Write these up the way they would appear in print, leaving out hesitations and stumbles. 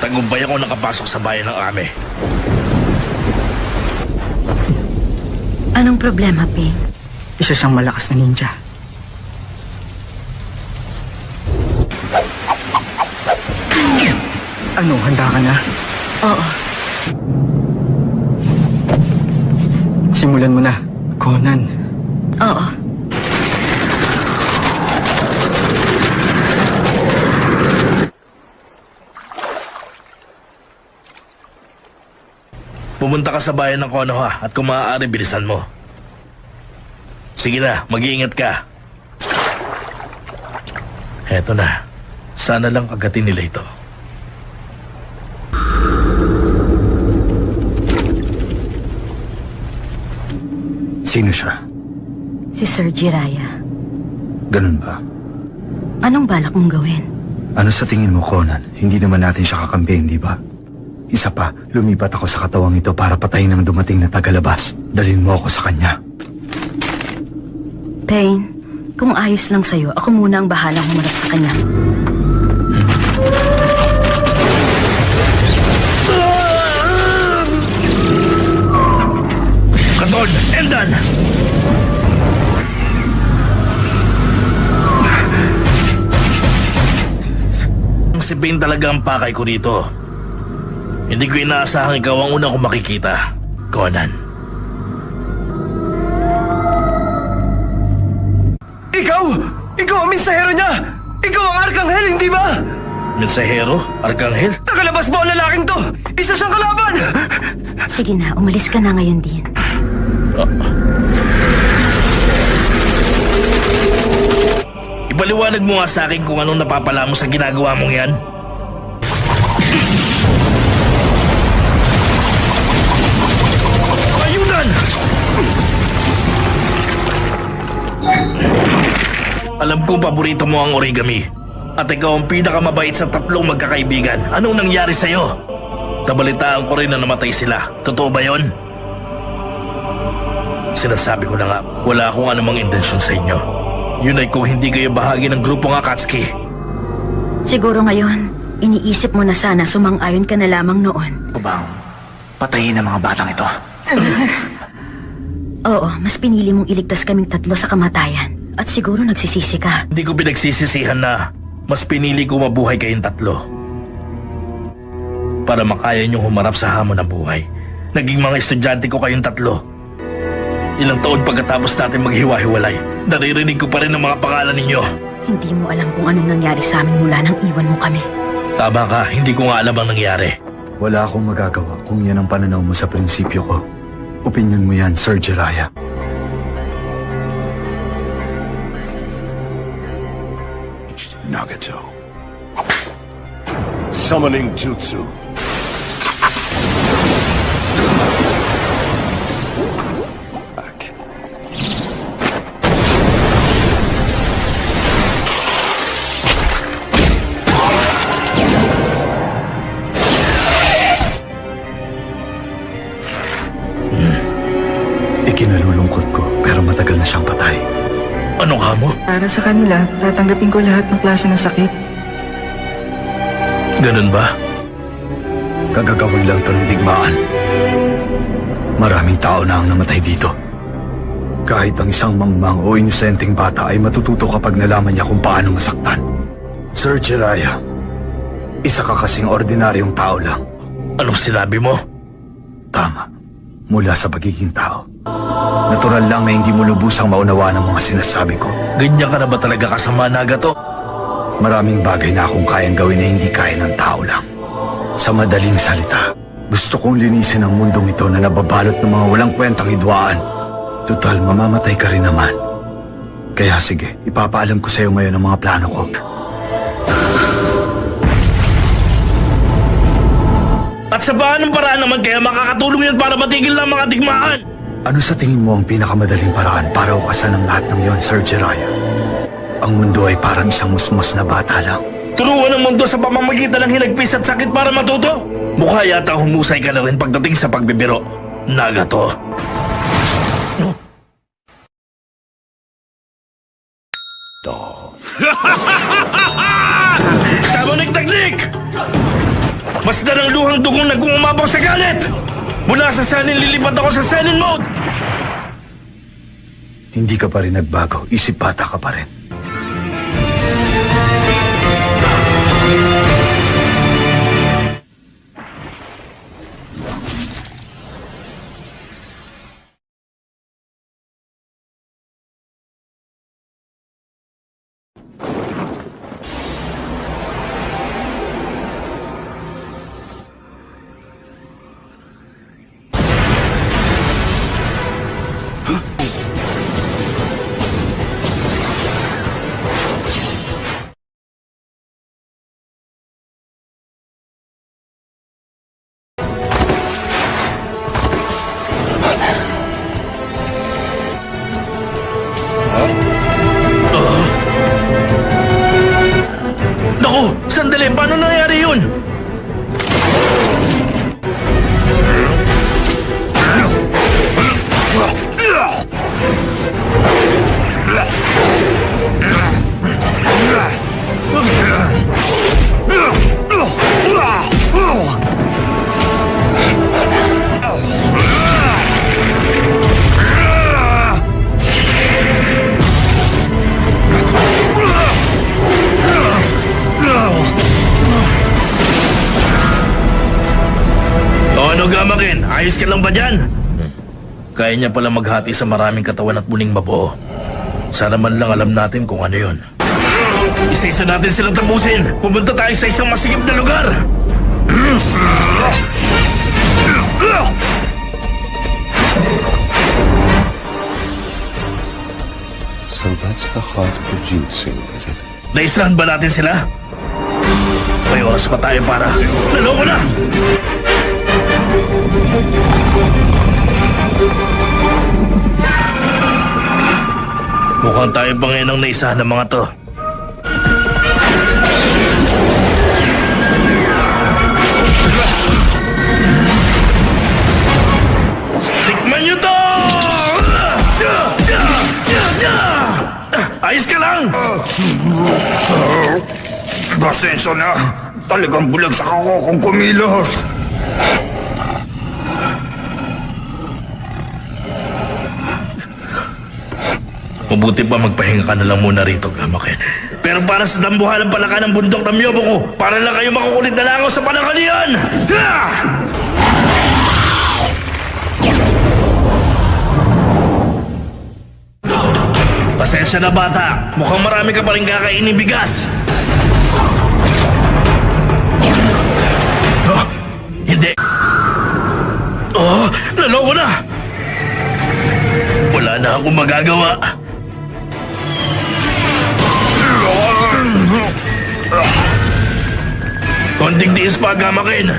Tagumpay ako nakapasok sa bayan ng Ame. Anong problema, Ping? Isa siyang malakas na ninja. Ano, handa ka na? Oo. Simulan mo na, Conan. Oo. Pumunta ka sa bayan ng Konoha at kung maaari, bilisan mo. Sige na, mag-iingat ka. Heto na. Sana lang agatin nila ito. Sino siya? Si Sir Jiraiya. Ganun ba? Anong balak mong gawin? Ano sa tingin mo, Conan? Hindi naman natin siya kakampihin, di ba? Isa pa, lumipat ako sa katawang ito para patayin ang dumating na tagalabas. Dalhin mo ako sa kanya. Pain, kung ayos lang sa'yo, ako muna ang bahalang humarap sa kanya. Katon! Endan! Si Pain talaga ang pakay ko dito. Hindi ko inaasahang ikaw ang una kong makikita, Conan. Ikaw! Ikaw ang mensahero niya! Ikaw ang Arkanghel, hindi ba? Mensahero? Arkanghel? Tagalabas mo ang lalaking to! Isa siyang kalaban! Sige na, umalis ka na ngayon din. Ipaliwanag mo nga sa akin kung anong napapala mo sa ginagawa mong yan. Ayunan! Alam kong paborito mo ang origami. At ikaw ang pinakamabait sa tatlong magkakaibigan. Anong nangyari sa'yo? Nabalitaan ko rin na namatay sila. Totoo ba yon? Sinasabi ko na nga, wala akong anumang intensyon sa inyo. Yun ay kung hindi kayo bahagi ng grupong Akatsuki. Siguro ngayon, iniisip mo na sana sumang-ayon ka na lamang noon. O bang patayin ang mga batang ito? Oo, mas pinili mong iligtas kaming tatlo sa kamatayan. At siguro nagsisisi ka. Hindi ko pinagsisisihan na mas pinili ko mabuhay kayong tatlo. Para makaya niyong humarap sa hamon ng buhay. Naging mga estudyante ko kayong tatlo. Ilang taon pagkatapos natin maghiwa-hiwalay, naririnig ko pa rin ang mga pangalan ninyo. Hindi mo alam kung anong nangyari sa amin mula nang iwan mo kami. Tama ka, hindi ko nga alam ang nangyari. Wala akong magagawa kung yan ang pananaw mo sa prinsipyo ko. Opinyon mo yan, Sir Jiraiya. Nagato. Summoning Jutsu. Back. Ikinalulungkot ko, pero matagal na siyang patay. Ano ka mo? Para sa kanila, tatanggapin ko lahat ng klase ng sakit. Ganun ba? Kagagawan lang ito ng digmaan. Maraming tao na ang namatay dito. Kahit ang isang mangmang o inosenteng bata ay matututo kapag nalaman niya kung paano masaktan. Sir Jiraiya, isa ka kasing ordinaryong tao lang. Anong sinabi mo? Tama. Mula sa pagiging tao. Natural lang na hindi mo lubusang maunawaan ang mga sinasabi ko. Ganyan ka na ba talaga kasama, Nagato? Maraming bagay na akong kayang gawin na hindi kaya ng tao lang. Sa madaling salita, gusto kong linisin ang mundong ito na nababalot ng mga walang kwentang hidwaan. Tutal, mamamatay ka rin naman. Kaya sige, ipapaalam ko sa iyo ngayon ang mga plano ko. At sa paanong paraan naman kaya makakatulong yan para matigil ng mga digmaan? Ano sa tingin mo ang pinakamadaling paraan para ukasan ang lahat ng yon, Sir Jiraiya? Ang mundo ay parang isang musmos na bata lang. Turuan ang mundo sa pamamagitan ng hinagpis at sakit para matuto? Mukha yata humusay ka na rin pagdating sa pagbibiro. Nagato. Doll. Summoning technique! Masdan ang luhang dugong nag-uumabang sa galit! Mula sa Senin, lilipat ako sa Senin mode! Hindi ka pa rin nagbago. Isip bata ka pa rin. Naku! Sandali! Paano nangyari yun? O ano, Gamaken? Ayos ka lang ba dyan? Kaya niya pala maghati sa maraming katawan at muning mabuo. Sana man lang alam natin kung ano yun. Isa-isa natin silang tapusin. Pumunta tayo sa isang masigip na lugar. So that's the heart of the jutsu, is it? Naislahan ba natin sila? May oras pa tayo para... Naloko na! Mukhang tayo pa ngayon ang naisahan ng mga to. Tikman nyo to! Ayos ka lang! Pasensya na. Talagang bulag sa kako kung kumilos. Mabuti pa magpahinga ka na lang muna rito, Gamaken. Pero para sa dambuhalang palaka ng bundok ng Myobo ko, para lang kayo makukulit na langaw sa panangalian! Ha! Pasensya na, bata. Mukhang marami ka pa rin kakainin bigas. Oh, hindi. Oh, naloko na. Wala na akong magagawa. Konting tiis pa, Gamaken.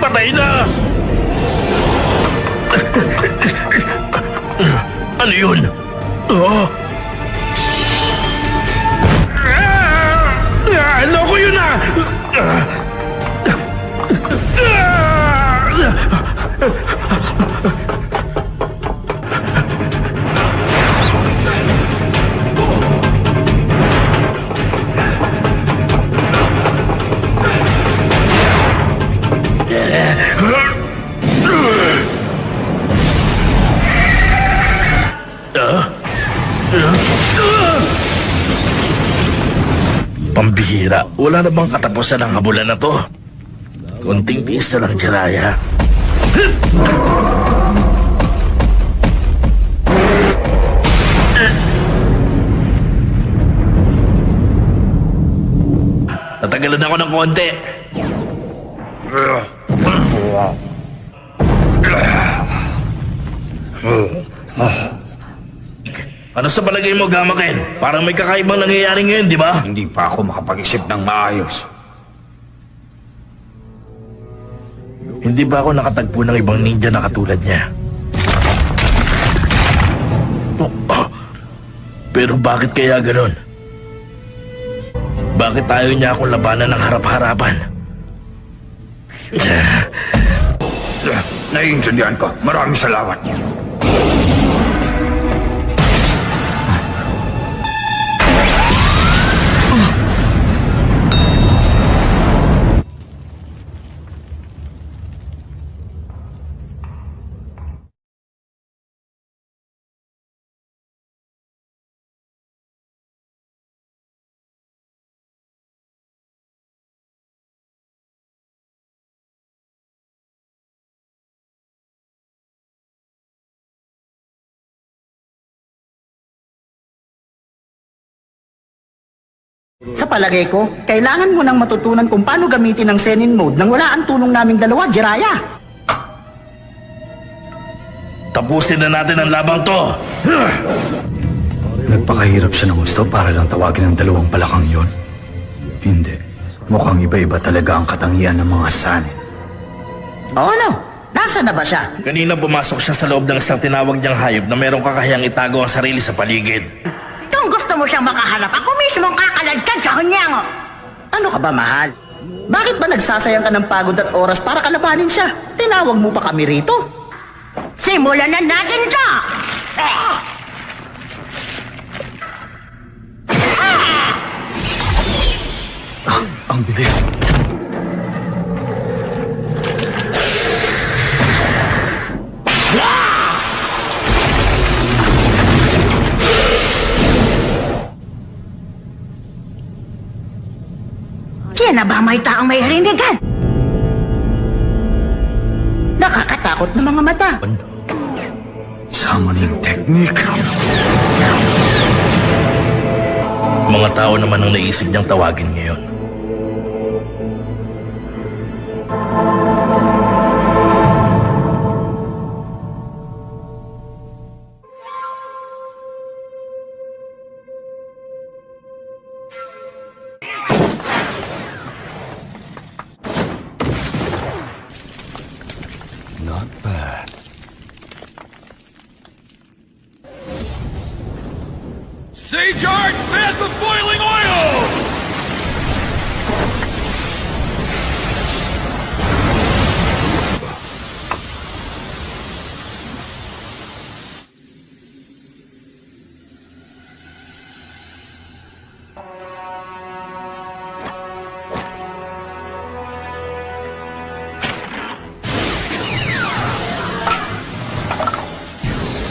Patay na. Ano yun? Oh. Loko yun na! Pambihira, wala na bang katapusan ang habulan na to? Kunting tiis na lang, Jiraiya. Natagalan ako ng konti. Ano sa palagay mo, Gamaken? Parang may kakaibang nangyayari ngayon, di ba? Hindi pa ako makapag-isip ng maayos. Hindi ba ako nakatagpo ng ibang ninja na katulad niya? Pero bakit kaya ganon? Bakit ayaw niya akong labanan ng harap-harapan? Naiintindihan ko. Maraming salamat. Sa palagay ko, kailangan mo nang matutunan kung paano gamitin ang Zenin mode nang wala ang tulong naming dalawa, Jiraiya. Tapusin na natin ang labang to! Nagpakahirap siya ng gusto para lang tawagin ang dalawang palakang yon. Hindi. Mukhang iba-iba talaga ang katangian ng mga Sanin. O ano? Nasaan na ba siya? Kanina pumasok siya sa loob ng isang tinawag niyang hayop na merong kakayang itago ang sarili sa paligid. Kung gusto mo siyang makaharap, ako mismo ang kakaladkad sa hunyango. Ano ka ba, mahal? Bakit ba nagsasayang ka ng pagod at oras para kalabanin siya? Tinawag mo pa kami rito. Simulan na natin to! Ang bilis. Yan na ba may taong may rindigan? Nakakatakot na mga mata. Summoning technique. Mga tao naman ang naisip niyang tawagin ngayon. Not bad. Sage Art, bath of boiling oil!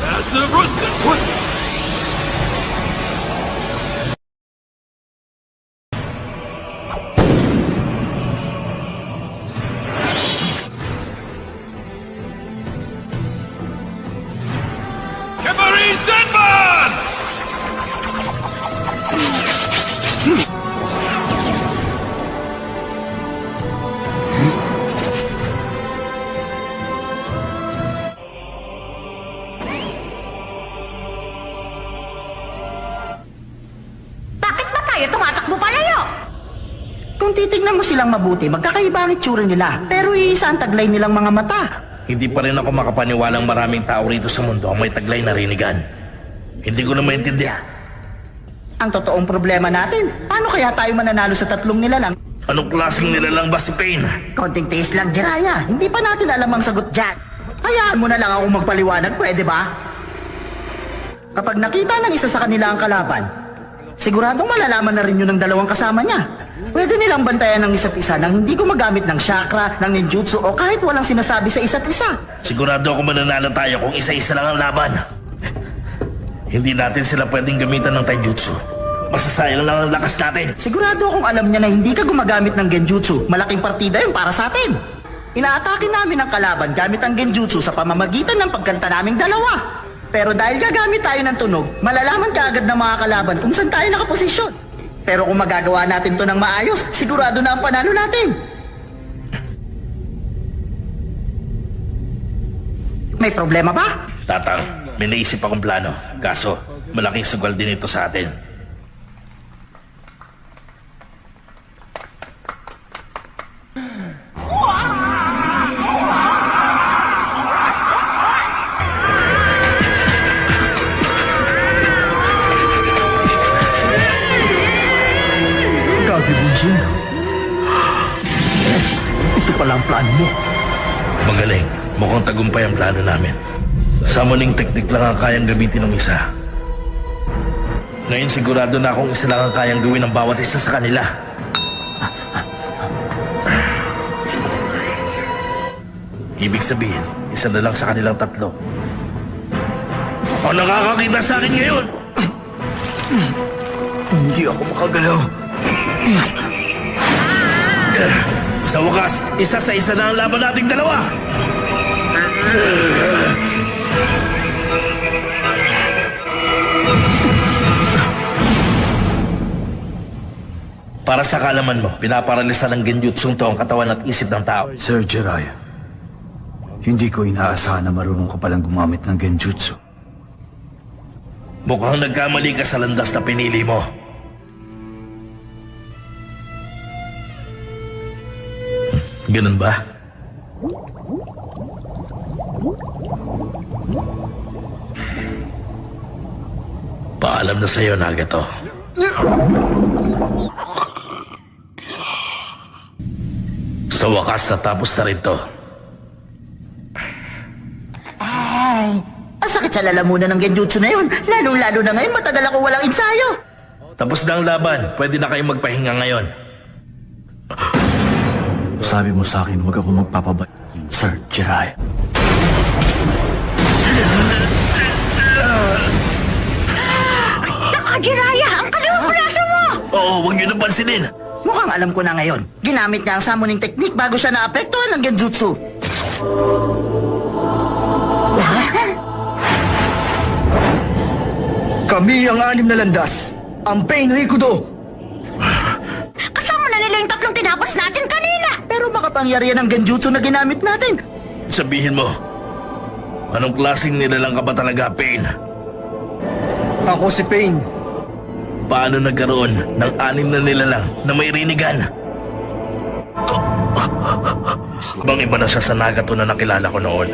Massive roasted pudding! Cabaret Zenman! Bakit ba tayo tumatakbo palayo? Kung titignan mo silang mabuti, magkakaiba ang itsura nila. Pero iisa ang taglay nilang mga mata. Hindi pa rin ako makapaniwalang maraming tao rito sa mundo ang may taglay na rinigan. Hindi ko na maintindihan. Ang totoong problema natin, paano kaya tayo mananalo sa tatlong nilalang? Anong klaseng nilalang ba si Pain? Konting tiis lang, Jiraiya. Hindi pa natin alam ang sagot dyan. Hayaan mo na lang ako magpaliwanag, pwede ba? Kapag nakita ng isa sa kanila ang kalaban, siguradong malalaman na rin yun ng dalawang kasama niya. Pwede nilang bantayan ng isa't isa nang hindi gumagamit ng chakra, ng ninjutsu o kahit walang sinasabi sa isa't isa. Sigurado ako mananalo tayo kung isa-isa lang ang laban. Hindi natin sila pwedeng gamitan ng taijutsu. Masasayang lang ang lakas natin. Sigurado akong alam niya na hindi ka gumagamit ng genjutsu. Malaking partida yun para sa atin. Inaatake namin ang kalaban gamit ang genjutsu sa pamamagitan ng pagkanta naming dalawa. Pero dahil gagamit tayo ng tunog, malalaman ka agad ng mga kalaban kung saan tayo nakaposisyon. Pero kung magagawa natin to ng maayos, sigurado na ang panalo natin. May problema ba? Tatang, may naisip akong plano. Kaso, malaking sugal din ito sa atin. Gagi, Bunjin. Ito pala ang plano mo. Magaling. Mukhang tagumpay ang plano namin. Summoning technique lang ang kayang gamitin ng isa. Ngayon sigurado na akong isa lang ang kayang gawin ng bawat isa sa kanila. Ibig sabihin, isa na lang sa kanilang tatlo. O nakakakita sa akin ngayon? Hindi ako makagalaw. Sa wakas, isa sa isa na ang laban nating dalawa. Para sa kaalaman mo, pinaparalisa ng genjutsu to ang katawan at isip ng tao. Sir Jiraiya, hindi ko inaasahan na marunong ka palang gumamit ng genjutsu. Mukhang nagkamali ka sa landas na pinili mo. Ganun ba? Paalam na sa'yo, Nagato. Sa wakas, natapos na rin to. Ay, ang sakit sa lalamunan ng genjutsu na yun. Lalong-lalo na ngayon, matagal ako walang ensayo. Tapos na ang laban. Pwede na kayong magpahinga ngayon. Sabi mo sa akin, huwag ako magpapabay. Sir Jiraiya. Jiraiya, ang kalawang braso mo! Oo, huwag niyo na pansinin. Mukhang alam ko na ngayon. Ginamit niya ang summoning technique bago siya naapektuhan ng genjutsu. Kami ang anim na landas. Ang Pain Rikudo. Kasama na nila yung tatlong tinapos natin kanina! Pero makapangyarihan ng genjutsu na ginamit natin. Sabihin mo, anong klaseng nilalang ka ba talaga, Pain? Ako si Pain. Paano nagkaroon ng 6 na nilalang na may rinigan? Bang iba na siya sa Nagato na nakilala ko noon.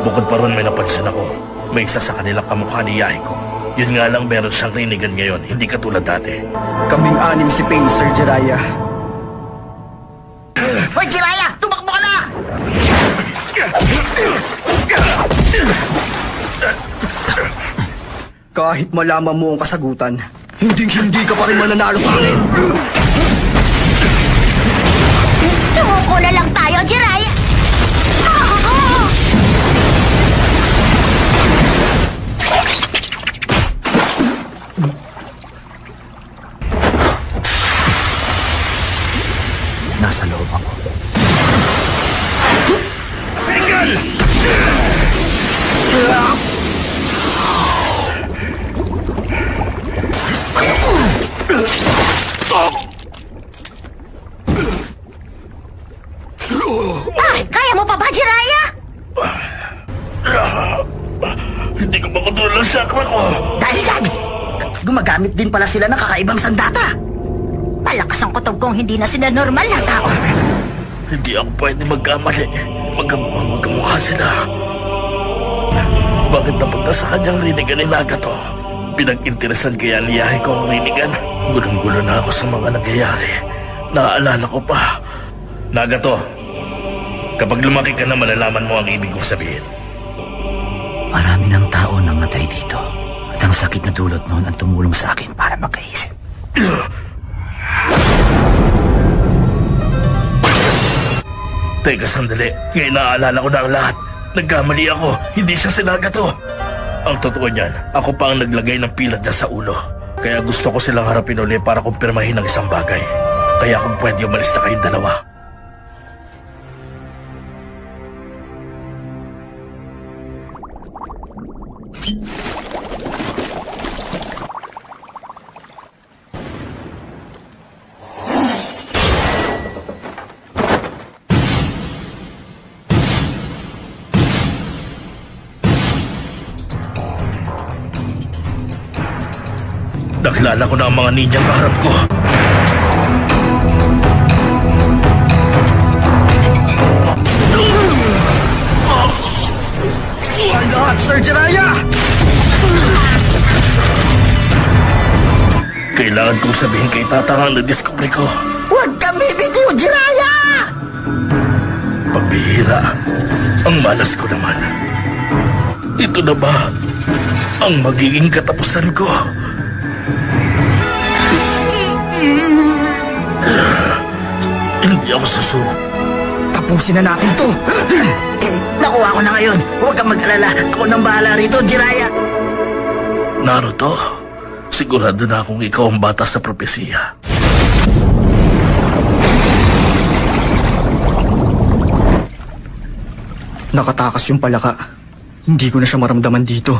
Bukod pa ron may napansin ako. May isa sa kanilang kamukha ni Yahiko. Yun nga lang meron siyang rinigan ngayon, hindi katulad dati. Kaming anim si Pain, Sir Jiraiya. Hoy, Jiraiya! Tumakbo ka na! Kahit malaman mo ang kasagutan, hindi ka pa rin mananalo sa akin. Sumuko na lang tayo, Jiraiya! Nasa loob ako. Single! Ay, kaya mo pa ba, Jiraiya? Hindi ko makontrol ang chakra ko. Dahil yan! Gumagamit din pala sila ng kakaibang sandata. Malakas ang kutob kong hindi na sila normal na tao. Hindi ako pwede magkamali. Magkamukha sila. Bakit napunta sa kanyang rinigan ni Nagato? Pinag-interesan kaya ni Yahiko ang rinigan? Gulong-gulo na ako sa mga nangyayari. Naaalala ko pa. Nagato, kapag lumaki ka na malalaman mo ang ibig kong sabihin. Marami ng tao nang matay dito. At ang sakit na dulot noon ang tumulong sa akin para makaisip. Teka sandali, ngayon naaalala ko na ang lahat. Nagkamali ako, hindi siya si Nagato. Ang totoo niyan, ako pa ang naglagay ng pilad niya sa ulo. Kaya gusto ko silang harapin uli para kumpirmahin ang isang bagay. Kaya kung pwede umalis na kayong dalawa. Nakilala ko na ang mga ninjang kaharap ko. Ang lahat, Sir Jiraiya! Kailangan kong sabihin kay Tatang ang nadiskubre ko. Huwag kang bibitiw, Jiraiya! Pagbihira, ang malas ko naman. Ito na ba ang magiging katapusan ko? Hindi ako susuko. Tapusin na natin to! Nakuha ko na ngayon. Huwag kang mag-alala. Ako nang bahala rito, Jiraiya. Naruto, sigurado na akong ikaw ang bata sa propesiya. Nakatakas yung palaka. Hindi ko na siya maramdaman dito.